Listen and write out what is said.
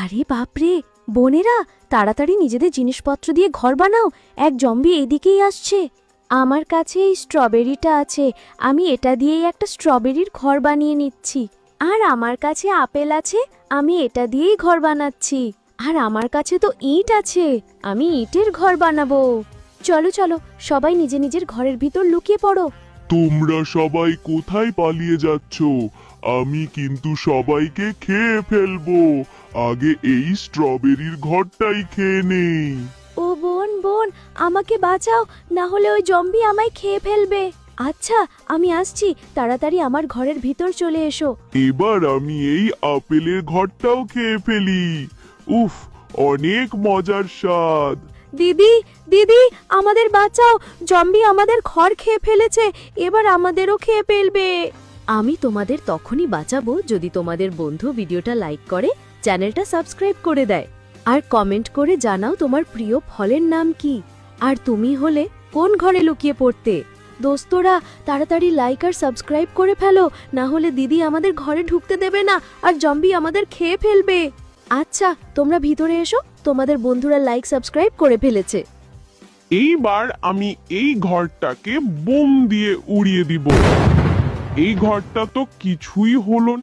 আরে বাপরে, বোনেরা তাড়াতাড়ি নিজেদের জিনিসপত্র দিয়ে ঘর বানাও, এক জম্বি এদিকেই আসছে। আমার কাছে এই স্ট্রবেরিটা আছে, আমি এটা দিয়েই একটা স্ট্রবেরির ঘর বানিয়ে নিচ্ছি। আর আমার কাছে আপেল আছে, আমি এটা দিয়েই ঘর বানাচ্ছি। আর আমার কাছে তো ইট আছে, আমি ইটের ঘর বানাবো। চলো চলো, সবাই নিজে নিজের ঘরের ভিতর লুকিয়ে পড়ো। তোমরা সবাই কোথায় পালিয়ে যাচ্ছ? আমি কিন্তু সবাইকে খেয়ে ফেলবো। আগে এই স্ট্রবেরির ঘরটাই খেয়ে নেই। ও বোন বোন, আমাকে বাঁচাও, না হলে ওই জম্বি আমায় খেয়ে ফেলবে। আচ্ছা, আমি আসছি, তাড়াতাড়ি আমার ঘরের ভিতর চলে এসো। এবার আমি এই আপেলের ঘরটাও খেয়ে ফেলি। উফ, অনেক মজার স্বাদ। দিদি দিদি, আমাদের বাঁচাও, জম্বি আমাদের ঘর খেয়ে ফেলেছে, এবার আমাদেরও খেয়ে ফেলবে। আমি তোমাদের তখনই বাঁচাবো যদি তোমাদের বন্ধু ভিডিওটা লাইক করে, চ্যানেলটা সাবস্ক্রাইব করে দেয়, আর কমেন্ট করে জানাও তোমার প্রিয় ফলের নাম কি, আর তুমি হলে কোন ঘরে লুকিয়ে পড়তে। দোস্তরা, তাড়াতাড়ি লাইক আর সাবস্ক্রাইব করে ফেলো, না হলে দিদি আমাদের ঘরে ঢুকতে দেবে না আর জম্বি আমাদের খেয়ে ফেলবে। আচ্ছা, তোমরা ভিতরে এসো, তোমাদের বন্ধুরা লাইক সাবস্ক্রাইব করে ফেলেছে। এইবার আমি এই ঘরটাকে বোম দিয়ে উড়িয়ে দিব। এই ঘরটা তো কিছুই হলো না।